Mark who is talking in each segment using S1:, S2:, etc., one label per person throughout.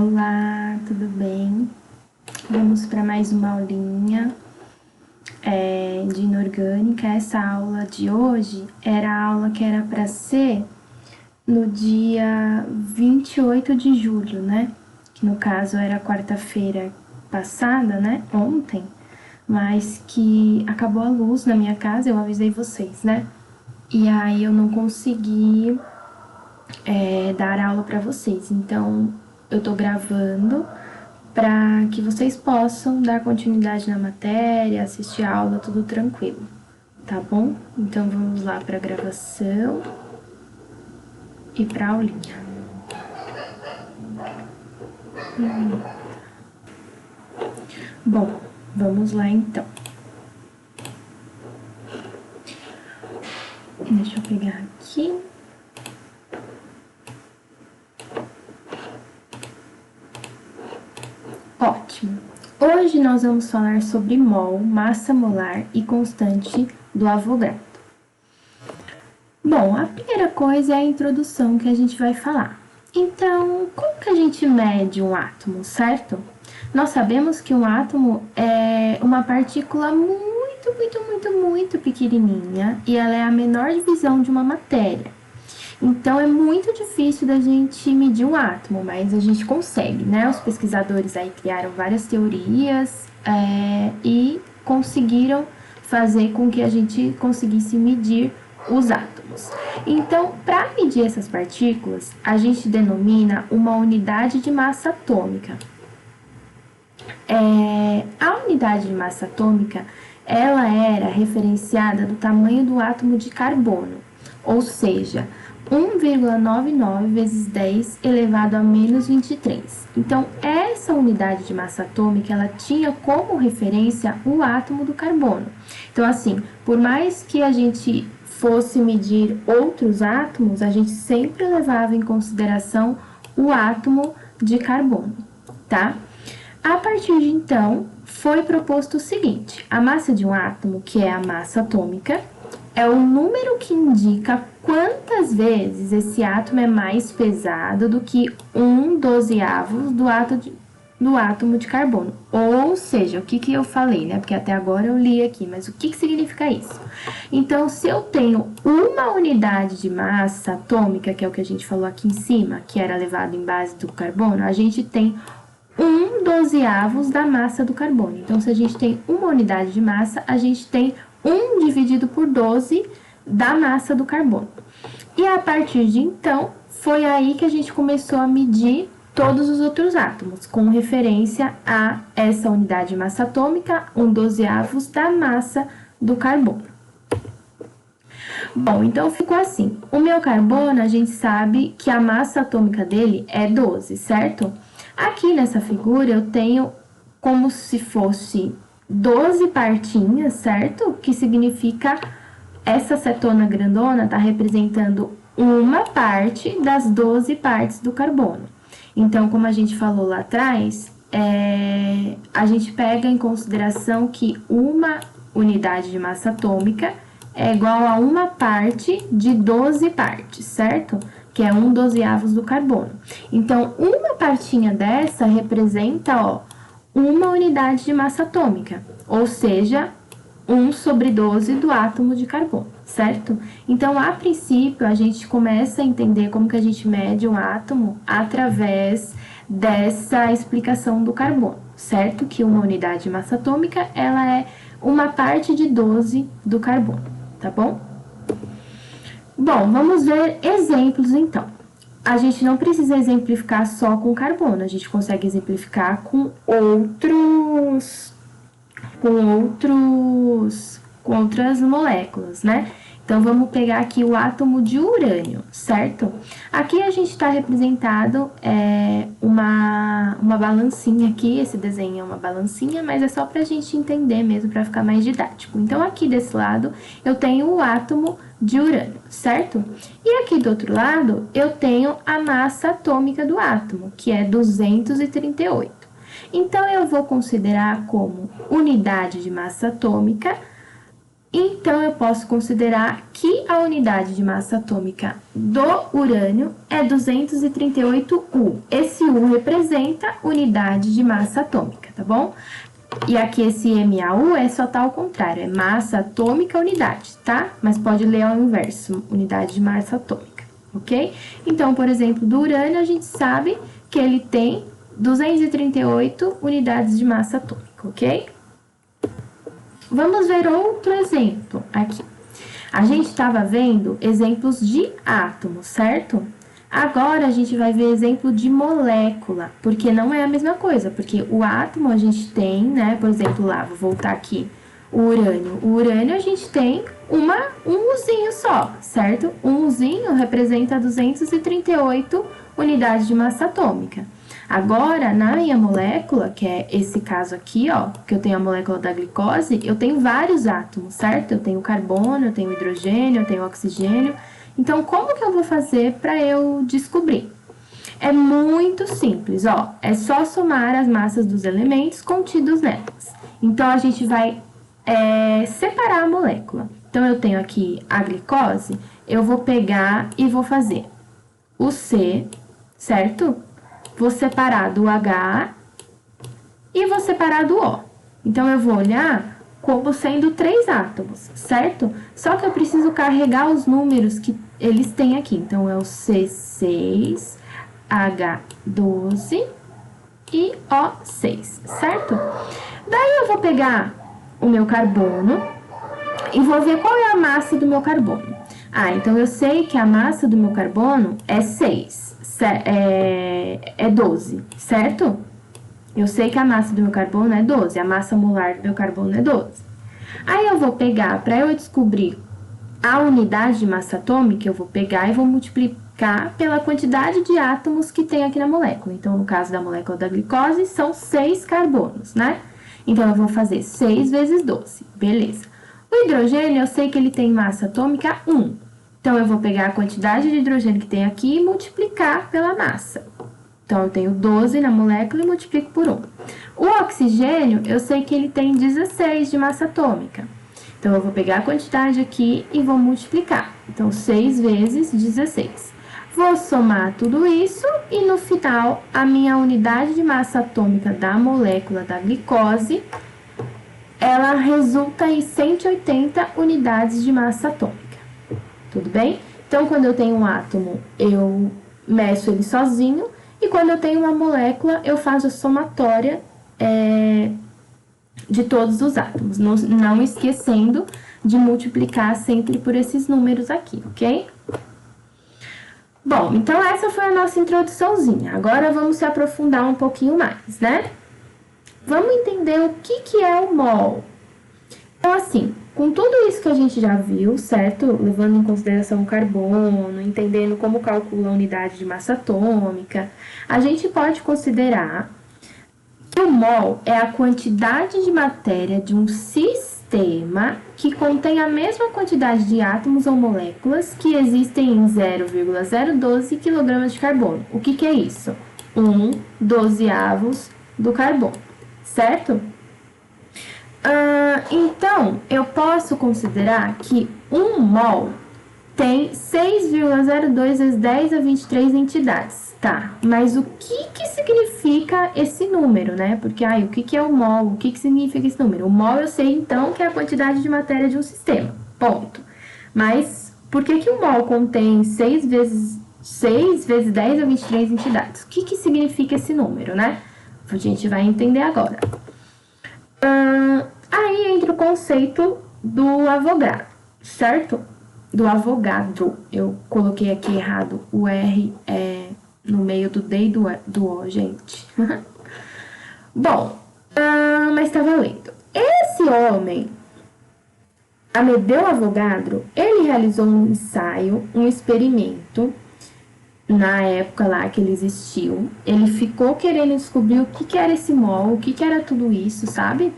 S1: Olá, tudo bem? Vamos para mais uma aulinha de inorgânica. Essa aula de hoje era a aula que era para ser no dia 28 de julho, né? Que no caso era quarta-feira passada, né? Ontem, mas que acabou a luz na minha casa, eu avisei vocês, né? E aí eu não consegui dar aula para vocês, então eu tô gravando para que vocês possam dar continuidade na matéria, assistir a aula, tudo tranquilo, tá bom? Então vamos lá para a gravação e para a aulinha. Bom, vamos lá então. Deixa eu pegar aqui. Ótimo! Hoje nós vamos falar sobre mol, massa molar e constante do Avogadro. Bom, a primeira coisa é a introdução que a gente vai falar. Então, como que a gente mede um átomo, certo? Nós sabemos que um átomo é uma partícula muito pequenininha e ela é a menor divisão de uma matéria. Então, é muito difícil da gente medir um átomo, mas a gente consegue, né? Os pesquisadores aí criaram várias teorias e conseguiram fazer com que a gente conseguisse medir os átomos. Então, para medir essas partículas, a gente denomina uma unidade de massa atômica. A unidade de massa atômica, ela era referenciada do tamanho do átomo de carbono, ou seja, 1,99 vezes 10 elevado a menos 23. Então, essa unidade de massa atômica, ela tinha como referência o átomo do carbono. Então, assim, por mais que a gente fosse medir outros átomos, a gente sempre levava em consideração o átomo de carbono, tá? A partir de então, foi proposto o seguinte: a massa de um átomo, que é a massa atômica, é o número que indica quantas vezes esse átomo é mais pesado do que 1/12 do átomo de carbono. Ou seja, o que eu falei, né? Porque até agora eu li aqui, mas o que significa isso? Então, se eu tenho uma unidade de massa atômica, que é o que a gente falou aqui em cima, que era levado em base do carbono, a gente tem 1/12 da massa do carbono. Então, se a gente tem uma unidade de massa, a gente tem 1 dividido por 12 da massa do carbono. E a partir de então, foi aí que a gente começou a medir todos os outros átomos, com referência a essa unidade de massa atômica, 1/12 da massa do carbono. Bom, então ficou assim. O meu carbono, a gente sabe que a massa atômica dele é 12, certo? Aqui nessa figura eu tenho como se fosse 12 partinhas, certo? Que significa essa cetona grandona está representando uma parte das 12 partes do carbono. Então, como a gente falou lá atrás, a gente pega em consideração que uma unidade de massa atômica é igual a uma parte de 12 partes, certo? Que é 1/12 do carbono. Então, uma partinha dessa representa, ó, uma unidade de massa atômica, ou seja, 1/12 do átomo de carbono, certo? Então, a princípio, a gente começa a entender como que a gente mede um átomo através dessa explicação do carbono, certo? Que uma unidade de massa atômica, ela é uma parte de 12 do carbono, tá bom? Bom, vamos ver exemplos então. A gente não precisa exemplificar só com carbono, a gente consegue exemplificar com outras moléculas, né? Então, vamos pegar aqui o átomo de urânio, certo? Aqui a gente está representado uma balancinha aqui, esse desenho é uma balancinha, mas é só para a gente entender mesmo, para ficar mais didático. Então, aqui desse lado, eu tenho o átomo de urânio, certo? E aqui do outro lado, eu tenho a massa atômica do átomo, que é 238. Então, eu vou considerar como unidade de massa atômica Então, eu posso considerar que a unidade de massa atômica do urânio é 238 U. Esse U representa unidade de massa atômica, tá bom? E aqui esse MAU é só tá ao contrário, é massa atômica unidade, tá? Mas pode ler ao inverso, unidade de massa atômica, ok? Então, por exemplo, do urânio, a gente sabe que ele tem 238 unidades de massa atômica, ok? Vamos ver outro exemplo aqui. A gente estava vendo exemplos de átomos, certo? Agora, a gente vai ver exemplo de molécula, porque não é a mesma coisa, porque o átomo a gente tem, né? Por exemplo, lá, vou voltar aqui, o urânio. O urânio a gente tem um Uzinho só, certo? Um Uzinho representa 238 unidades de massa atômica. Agora, na minha molécula, que é esse caso aqui, ó, que eu tenho a molécula da glicose, eu tenho vários átomos, certo? Eu tenho carbono, eu tenho hidrogênio, eu tenho oxigênio. Então, como que eu vou fazer para eu descobrir? É muito simples, ó. É só somar as massas dos elementos contidos nelas. Então, a gente vai separar a molécula. Então, eu tenho aqui a glicose, eu vou pegar e vou fazer o C, certo? Vou separar do H e vou separar do O. Então, eu vou olhar como sendo 3 átomos, certo? Só que eu preciso carregar os números que eles têm aqui. Então, é o C6, H12 e O6, certo? Daí, eu vou pegar o meu carbono e vou ver qual é a massa do meu carbono. Ah, então eu sei que a massa do meu carbono é 6. É 12, certo? Eu sei que a massa do meu carbono é 12, a massa molar do meu carbono é 12. Aí eu vou pegar, para eu descobrir a unidade de massa atômica, eu vou pegar e vou multiplicar pela quantidade de átomos que tem aqui na molécula. Então, no caso da molécula da glicose, são 6 carbonos, né? Então, eu vou fazer 6 vezes 12, beleza. O hidrogênio, eu sei que ele tem massa atômica 1. Então, eu vou pegar a quantidade de hidrogênio que tem aqui e multiplicar pela massa. Então, eu tenho 12 na molécula e multiplico por 1. O oxigênio, eu sei que ele tem 16 de massa atômica. Então, eu vou pegar a quantidade aqui e vou multiplicar. Então, 6 vezes 16. Vou somar tudo isso e, no final, a minha unidade de massa atômica da molécula da glicose, ela resulta em 180 unidades de massa atômica. Tudo bem? Então, quando eu tenho um átomo, eu meço ele sozinho. E quando eu tenho uma molécula, eu faço a somatória de todos os átomos. Não esquecendo de multiplicar sempre por esses números aqui, ok? Bom, então essa foi a nossa introduçãozinha. Agora vamos se aprofundar um pouquinho mais, né? Vamos entender o que é o mol. Então, assim, com tudo isso que a gente já viu, certo? Levando em consideração o carbono, entendendo como calcula a unidade de massa atômica, a gente pode considerar que o mol é a quantidade de matéria de um sistema que contém a mesma quantidade de átomos ou moléculas que existem em 0,012 kg de carbono. O que é isso? 1/12 do carbono, certo? Então, eu posso considerar que 1 mol tem 6,02 vezes 10 a 23 entidades, tá? Mas o que significa esse número, né? Porque, o que é o mol? O que significa esse número? O mol eu sei, então, que é a quantidade de matéria de um sistema, ponto. Mas, por que o mol contém 6 vezes 10 a 23 entidades? O que significa esse número, né? A gente vai entender agora. Aí entra o conceito do Avogadro, certo? Do Avogadro. Eu coloquei aqui errado, o R no meio do D e do O, gente. Bom, mas tá valendo. Esse homem, Amedeo Avogadro, ele realizou um ensaio, um experimento, na época lá que ele existiu. Ele ficou querendo descobrir o que era esse mol, o que era tudo isso, sabe?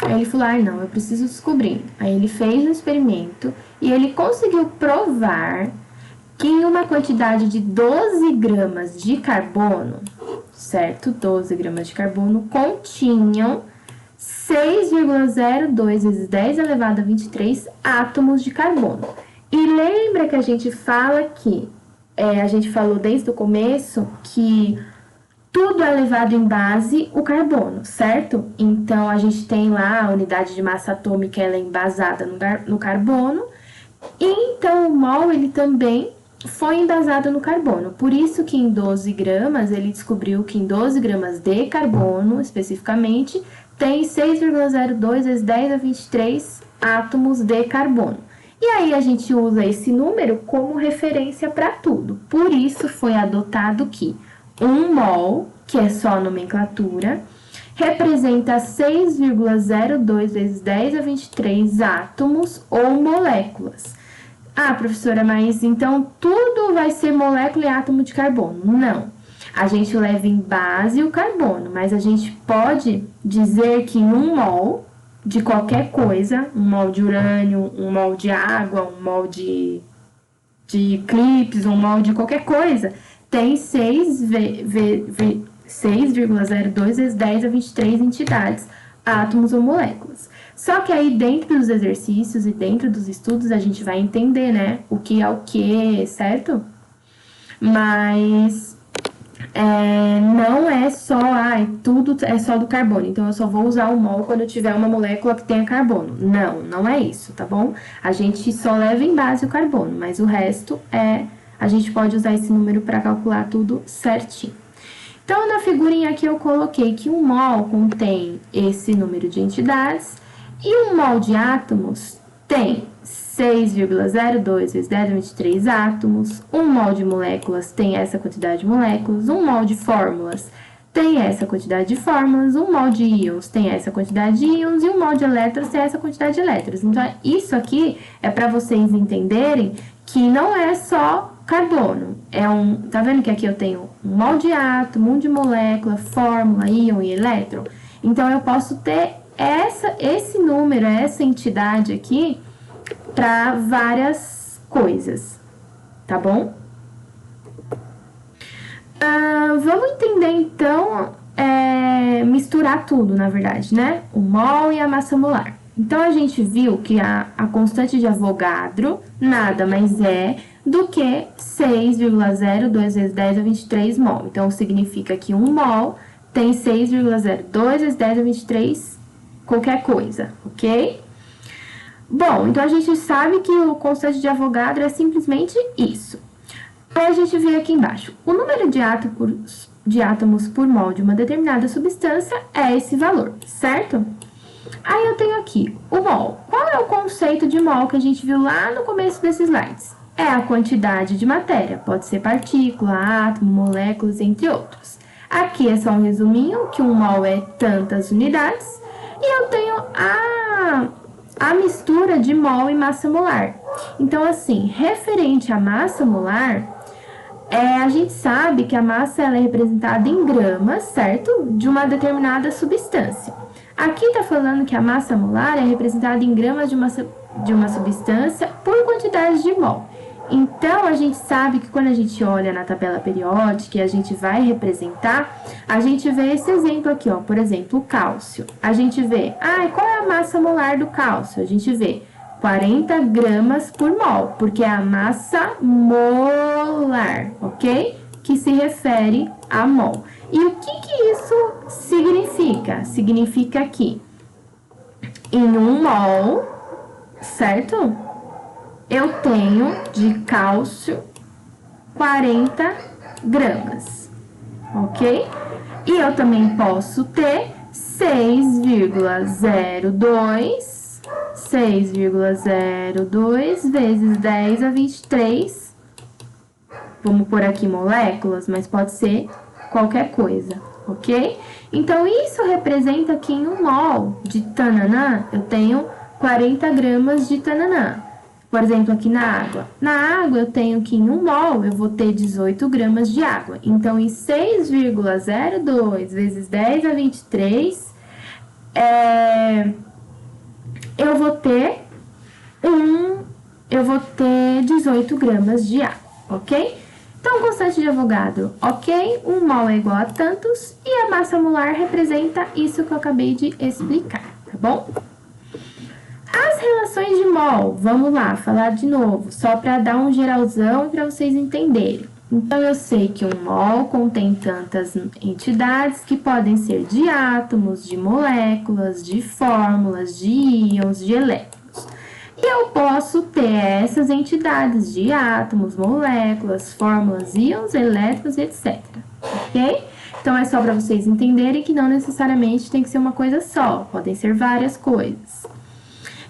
S1: Aí ele falou, não, eu preciso descobrir. Aí ele fez um experimento e ele conseguiu provar que em uma quantidade de 12 gramas de carbono, certo? 12 gramas de carbono continham 6,02 vezes 10 elevado a 23 átomos de carbono. E lembra que a gente fala que, a gente falou desde o começo que tudo é levado em base o carbono, certo? Então, a gente tem lá a unidade de massa atômica, ela é embasada no carbono, e então o mol, ele também foi embasado no carbono. Por isso que em 12 gramas, ele descobriu que em 12 gramas de carbono, especificamente, tem 6,02 vezes 10 a 23 átomos de carbono. E aí a gente usa esse número como referência para tudo. Por isso foi adotado que 1 mol, que é só a nomenclatura, representa 6,02 vezes 10 a 23 átomos ou moléculas. Ah, professora, mas então tudo vai ser molécula e átomo de carbono? Não. A gente leva em base o carbono, mas a gente pode dizer que em 1 mol de qualquer coisa, 1 mol de urânio, 1 mol de água, 1 mol de eclipse, 1 mol de qualquer coisa, tem 6,02 vezes 10 a 23 entidades, átomos ou moléculas. Só que aí dentro dos exercícios e dentro dos estudos a gente vai entender, né, o que é o que, certo? Mas não é só, tudo é só do carbono, então eu só vou usar o mol quando eu tiver uma molécula que tenha carbono. Não, não é isso, tá bom? A gente só leva em base o carbono, mas o resto a gente pode usar esse número para calcular tudo certinho. Então, na figurinha aqui eu coloquei que um mol contém esse número de entidades e um mol de átomos tem 6,02 vezes 10 a 23 átomos, um mol de moléculas tem essa quantidade de moléculas, um mol de fórmulas tem essa quantidade de fórmulas, um mol de íons tem essa quantidade de íons e um mol de elétrons tem essa quantidade de elétrons. Então, isso aqui é para vocês entenderem que não é só carbono. Tá vendo que aqui eu tenho um mol de átomo, um de molécula, fórmula, íon e elétron? Então, eu posso ter esse número, essa entidade aqui, para várias coisas, tá bom? Vamos entender, então, misturar tudo, na verdade, né? O mol e a massa molar. Então, a gente viu que a constante de Avogadro nada mais é do que 6,02 vezes 10 a 23 mol. Então, significa que 1 mol tem 6,02 vezes 10 a 23 qualquer coisa, ok? Bom, então a gente sabe que o constante de Avogadro é simplesmente isso. Aí a gente vê aqui embaixo, o número de átomos por mol de uma determinada substância é esse valor, certo? Aí eu tenho aqui o mol. Qual é o conceito de mol que a gente viu lá no começo desses slides? É a quantidade de matéria, pode ser partícula, átomo, moléculas, entre outros. Aqui é só um resuminho, que um mol é tantas unidades, e eu tenho a mistura de mol e massa molar. Então, assim, referente à massa molar, a gente sabe que a massa ela é representada em gramas, certo? De uma determinada substância. Aqui está falando que a massa molar é representada em gramas de uma substância por quantidade de mol. Então, a gente sabe que quando a gente olha na tabela periódica e a gente vai representar, a gente vê esse exemplo aqui, ó. Por exemplo, o cálcio. A gente vê, qual é a massa molar do cálcio? A gente vê 40 gramas por mol, porque é a massa molar, ok? Que se refere a mol. E o que isso significa? Significa que em 1 mol, certo? Eu tenho de cálcio 40 gramas, ok? E eu também posso ter 6,02 vezes 10 a 23. Vamos por aqui moléculas, mas pode ser qualquer coisa, ok? Então, isso representa que em 1 mol de tananã, eu tenho 40 gramas de tananã. Por exemplo, aqui na água. Na água, eu tenho que em 1 mol, eu vou ter 18 gramas de água. Então, em 6,02 vezes 10 a 23, eu vou ter 18 gramas de água, ok? Então, constante de Avogadro, ok? 1 mol é igual a tantos e a massa molar representa isso que eu acabei de explicar, tá bom? As relações de mol, vamos lá, falar de novo, só para dar um geralzão e para vocês entenderem. Então, eu sei que um mol contém tantas entidades que podem ser de átomos, de moléculas, de fórmulas, de íons, de elétrons. E eu posso ter essas entidades de átomos, moléculas, fórmulas, íons, elétrons, etc. Ok? Então, é só para vocês entenderem que não necessariamente tem que ser uma coisa só, podem ser várias coisas.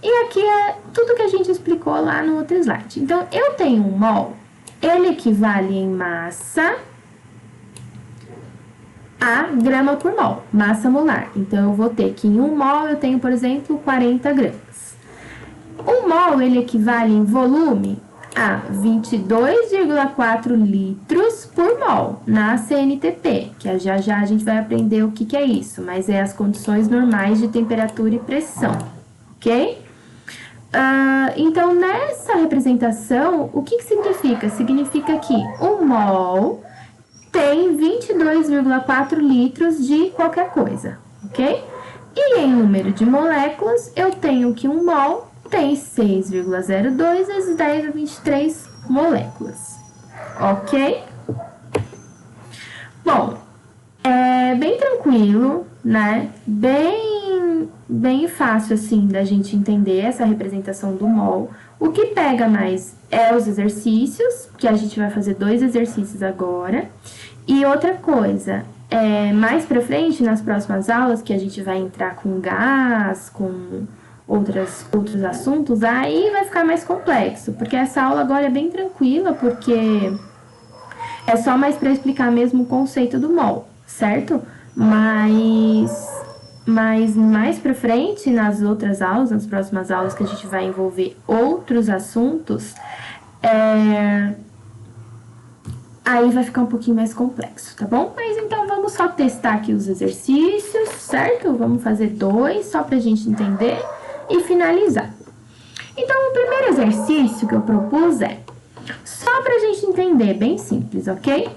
S1: E aqui é tudo que a gente explicou lá no outro slide. Então, eu tenho um mol, ele equivale em massa a grama por mol, massa molar. Então, eu vou ter que em 1 mol eu tenho, por exemplo, 40 gramas. 1 mol, ele equivale em volume a 22,4 litros por mol na CNTP, que já já a gente vai aprender o que é isso, mas é as condições normais de temperatura e pressão, ok? Então, nessa representação, o que significa? Significa que 1 mol tem 22,4 litros de qualquer coisa, ok? E em número de moléculas, eu tenho que 1 mol tem 6,02 vezes 10 a 23 moléculas, ok? Bom, é bem tranquilo, né? Bem fácil, assim, da gente entender essa representação do mol. O que pega mais é os exercícios, que a gente vai fazer 2 exercícios agora. E outra coisa, mais pra frente, nas próximas aulas, que a gente vai entrar com gás, com outros assuntos, aí vai ficar mais complexo, porque essa aula agora é bem tranquila, porque é só mais para explicar mesmo o conceito do mol, certo? Mas mais para frente, nas outras aulas, nas próximas aulas que a gente vai envolver outros assuntos, aí vai ficar um pouquinho mais complexo, tá bom? Mas então vamos só testar aqui os exercícios, certo? Vamos fazer 2, só pra gente entender e finalizar. Então, o primeiro exercício que eu propus é, só pra gente entender, bem simples, ok?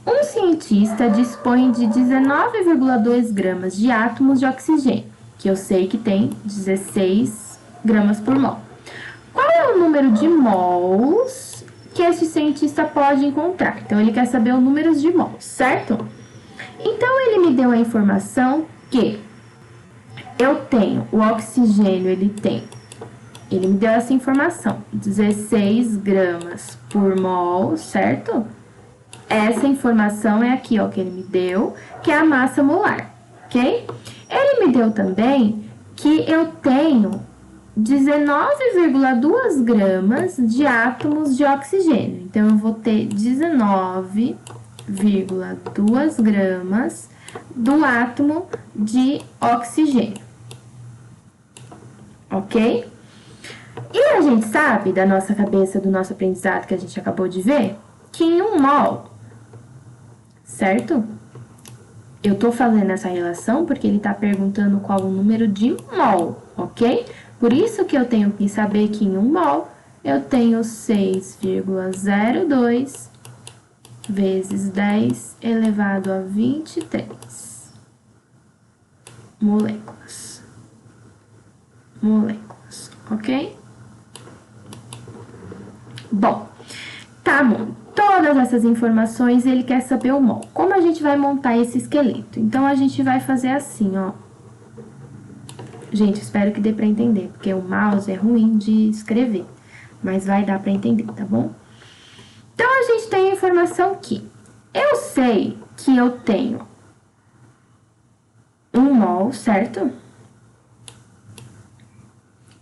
S1: Um cientista dispõe de 19,2 gramas de átomos de oxigênio, que eu sei que tem 16 gramas por mol. Qual é o número de mols que esse cientista pode encontrar? Então, ele quer saber o número de mols, certo? Então, ele me deu a informação que eu tenho, o oxigênio, ele me deu essa informação, 16 gramas por mol, certo? Essa informação é aqui, ó, que ele me deu, que é a massa molar, ok? Ele me deu também que eu tenho 19,2 gramas de átomos de oxigênio. Então, eu vou ter 19,2 gramas do átomo de oxigênio. Ok? E a gente sabe, da nossa cabeça, do nosso aprendizado que a gente acabou de ver, que em 1 mol, certo? Eu tô fazendo essa relação porque ele tá perguntando qual o número de mol, ok? Por isso que eu tenho que saber que em 1 mol eu tenho 6,02 vezes 10 elevado a 23 moléculas, ok? Bom, tá bom. Todas essas informações ele quer saber o mol. Como a gente vai montar esse esqueleto? Então, a gente vai fazer assim, ó. Gente, espero que dê pra entender, porque o mouse é ruim de escrever, mas vai dar pra entender, tá bom? Então, a gente tem a informação que eu sei que eu tenho 1 mol, certo?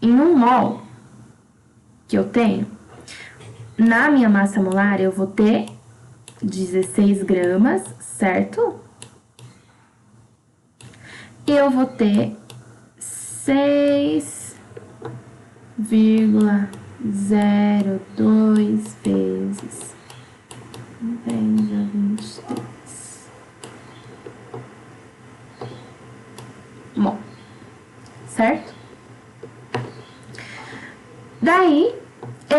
S1: Em 1 mol que eu tenho, na minha massa molar, eu vou ter 16 gramas, certo? E eu vou ter 6,02 vezes 10 a 23 mol, certo? Daí,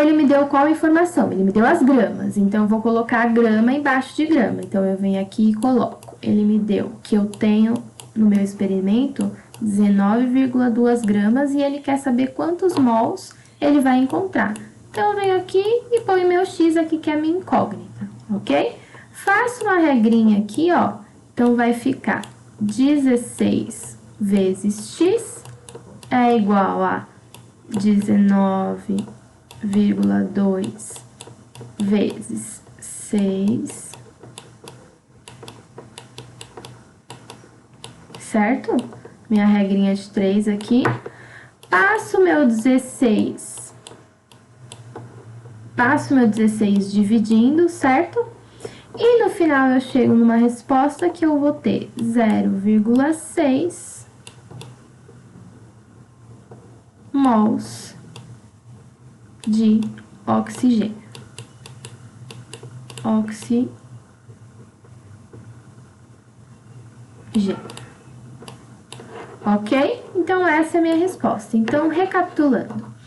S1: ele me deu qual informação? Ele me deu as gramas, então eu vou colocar grama embaixo de grama. Então, eu venho aqui e coloco. Ele me deu que eu tenho, no meu experimento, 19,2 gramas e ele quer saber quantos mols ele vai encontrar. Então, eu venho aqui e ponho meu x aqui, que é a minha incógnita, ok? Faço uma regrinha aqui, ó. Então, vai ficar 16 vezes x é igual a 19,2 vezes 6, certo? Minha regrinha de 3 aqui. Passo meu 16 dividindo, certo? E no final eu chego numa resposta que eu vou ter 0,6 mols de oxigênio. Ok? Então, essa é a minha resposta. Então, recapitulando.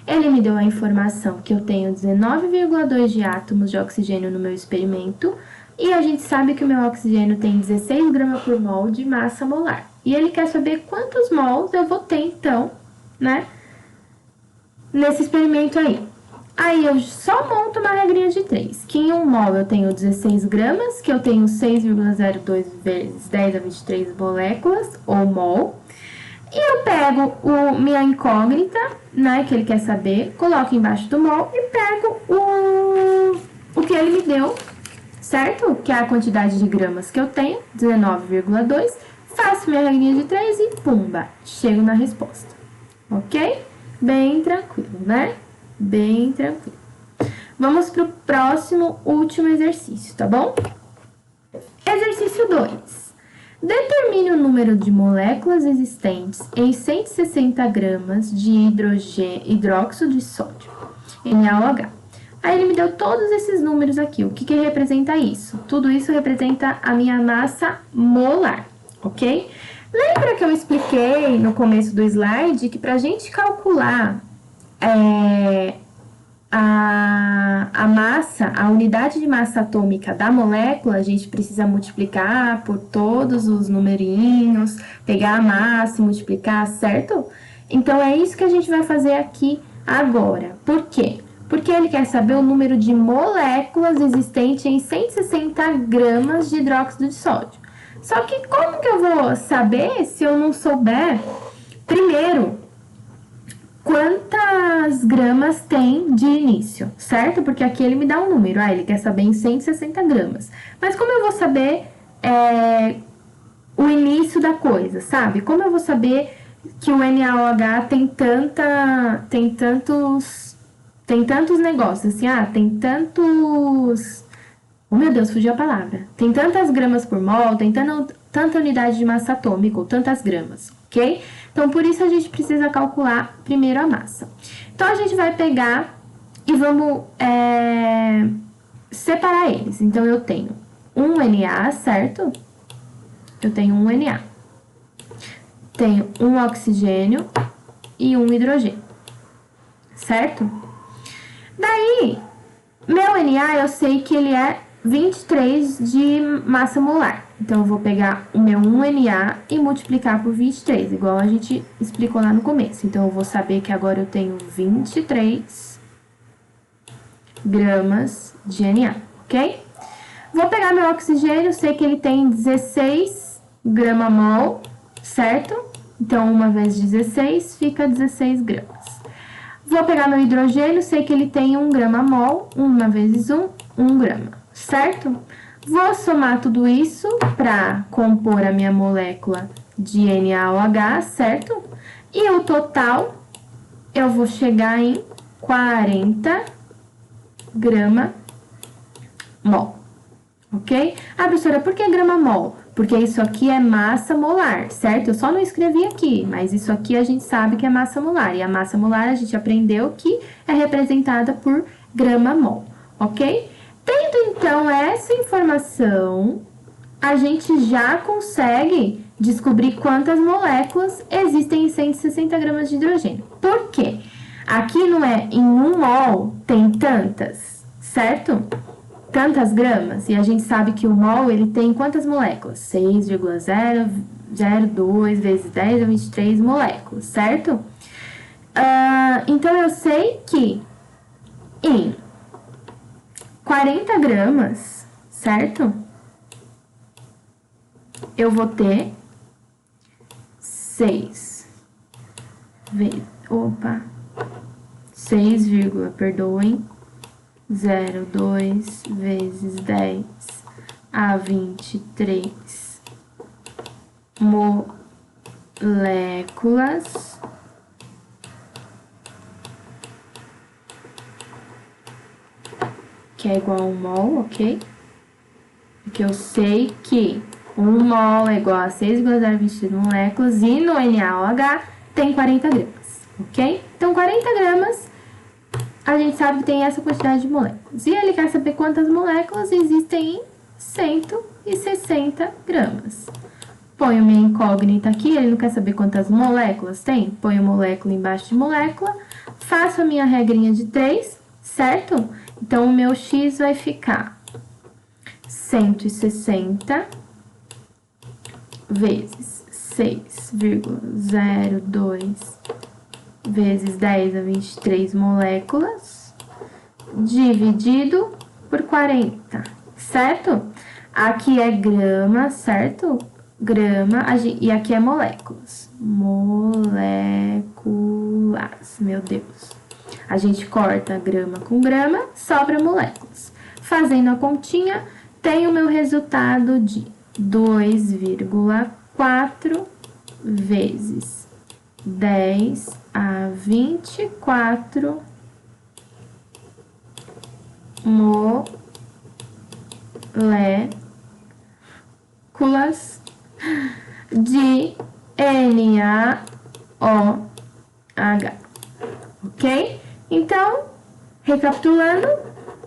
S1: Ele me deu a informação que eu tenho 19,2 de átomos de oxigênio no meu experimento. E a gente sabe que o meu oxigênio tem 16 gramas por mol de massa molar. E ele quer saber quantos mols eu vou ter, então, né? Nesse experimento aí. Aí, eu só monto uma regrinha de 3. Que em 1 mol eu tenho 16 gramas, que eu tenho 6,02 vezes 10 a 23 moléculas, ou mol. E eu pego minha incógnita, né, que ele quer saber, coloco embaixo do mol e pego o que ele me deu, certo? Que é a quantidade de gramas que eu tenho, 19,2. Faço minha regrinha de 3 e pumba, chego na resposta. Ok? Bem tranquilo, né? Bem tranquilo. Vamos pro próximo, último exercício, tá bom? Exercício 2. Determine o número de moléculas existentes em 160 gramas de hidróxido de sódio, NaOH. Aí ele me deu todos esses números aqui. O que representa isso? Tudo isso representa a minha massa molar, ok? Lembra que eu expliquei no começo do slide que para a gente calcular a massa, a unidade de massa atômica da molécula, a gente precisa multiplicar por todos os numerinhos, pegar a massa, multiplicar, certo? Então, é isso que a gente vai fazer aqui agora. Por quê? Porque ele quer saber o número de moléculas existentes em 160 gramas de hidróxido de sódio. Só que como que eu vou saber se eu não souber, primeiro, quantas gramas tem de início, certo? Porque aqui ele me dá um número, ele quer saber em 160 gramas. Mas como eu vou saber o início da coisa, sabe? Como eu vou saber que o NaOH tem tantos negócios, assim, tem tantos... Oh, meu Deus, fugiu a palavra. Tem tantas gramas por mol, tem tanta unidade de massa atômica, ou tantas gramas, ok? Então, por isso a gente precisa calcular primeiro a massa. Então, a gente vai pegar e vamos separar eles. Então, eu tenho um Na, certo? Eu tenho um Na. Tenho um oxigênio e um hidrogênio, certo? Daí, meu Na, eu sei que ele é 23 de massa molar. Então, eu vou pegar o meu 1Na e multiplicar por 23, igual a gente explicou lá no começo. Então, eu vou saber que agora eu tenho 23 gramas de Na, ok? Vou pegar meu oxigênio, sei que ele tem 16 grama-mol, certo? Então, 1 vezes 16 fica 16 gramas. Vou pegar meu hidrogênio, sei que ele tem 1 grama-mol, 1 vezes 1, 1 grama, certo? Vou somar tudo isso para compor a minha molécula de NaOH, certo? E o total, eu vou chegar em 40 grama-mol, ok? Professora, por que grama-mol? Porque isso aqui é massa molar, certo? Eu só não escrevi aqui, mas isso aqui a gente sabe que é massa molar. E a massa molar a gente aprendeu que é representada por grama-mol, ok? Tendo, então, essa informação, a gente já consegue descobrir quantas moléculas existem em 160 gramas de hidrogênio. Por quê? Aqui não é em 1 mol tem tantas, certo? Tantas gramas. E a gente sabe que o mol, ele tem quantas moléculas? 6,002 vezes 10 a 23 moléculas, certo? Então, eu sei que em 40 gramas, certo? Eu vou ter 6 vezes... Opa! 6, perdoem, 0,2 vezes 10 a 23 moléculas que é igual a 1 mol, ok? Porque eu sei que 1 mol é igual a 6,023 moléculas e no NaOH tem 40 gramas, ok? Então, 40 gramas, a gente sabe que tem essa quantidade de moléculas. E ele quer saber quantas moléculas existem em 160 gramas. Ponho minha incógnita aqui, ele não quer saber quantas moléculas tem? Ponho molécula embaixo de molécula, faço a minha regrinha de 3, certo? Então, o meu X vai ficar 160 vezes 6,02 vezes 10 a 23 moléculas, dividido por 40, certo? Aqui é grama, certo? Grama, e aqui é moléculas. Moléculas, meu Deus. A gente corta grama com grama, sobra moléculas. Fazendo a continha, tenho o meu resultado de 2,4 vezes 10 a 24 moléculas de NaOH, ok? Então, recapitulando,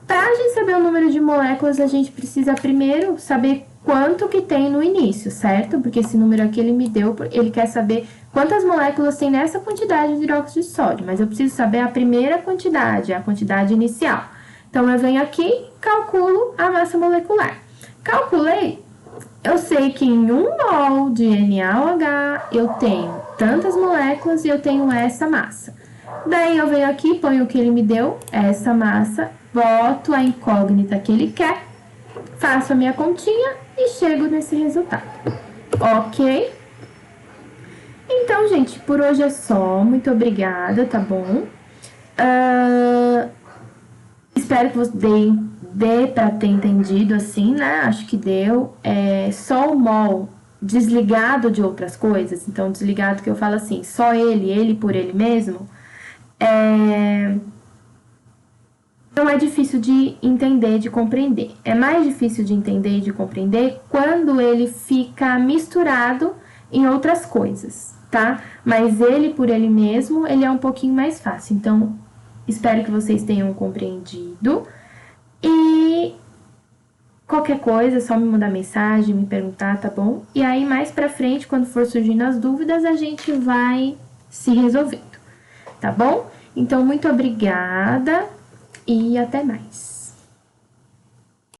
S1: para a gente saber o número de moléculas, a gente precisa primeiro saber quanto que tem no início, certo? Porque esse número aqui ele me deu, ele quer saber quantas moléculas tem nessa quantidade de hidróxido de sódio, mas eu preciso saber a primeira quantidade, a quantidade inicial. Então, eu venho aqui e calculo a massa molecular. Calculei, eu sei que em 1 mol de NaOH eu tenho tantas moléculas e eu tenho essa massa. Daí, eu venho aqui, ponho o que ele me deu, essa massa, boto a incógnita que ele quer, faço a minha continha e chego nesse resultado, ok? Então, gente, por hoje é só. Muito obrigada, tá bom? Espero que você dê pra ter entendido assim, né? Acho que deu. É só o mol desligado de outras coisas. Então, desligado que eu falo assim, só ele por ele mesmo. Não é difícil de entender, de compreender. É mais difícil de entender e de compreender quando ele fica misturado em outras coisas, tá? Mas ele por ele mesmo, ele é um pouquinho mais fácil. Então, espero que vocês tenham compreendido. E qualquer coisa, é só me mandar mensagem, me perguntar, tá bom? E aí, mais pra frente, quando for surgindo as dúvidas, a gente vai se resolvendo, tá bom? Então, muito obrigada e até mais.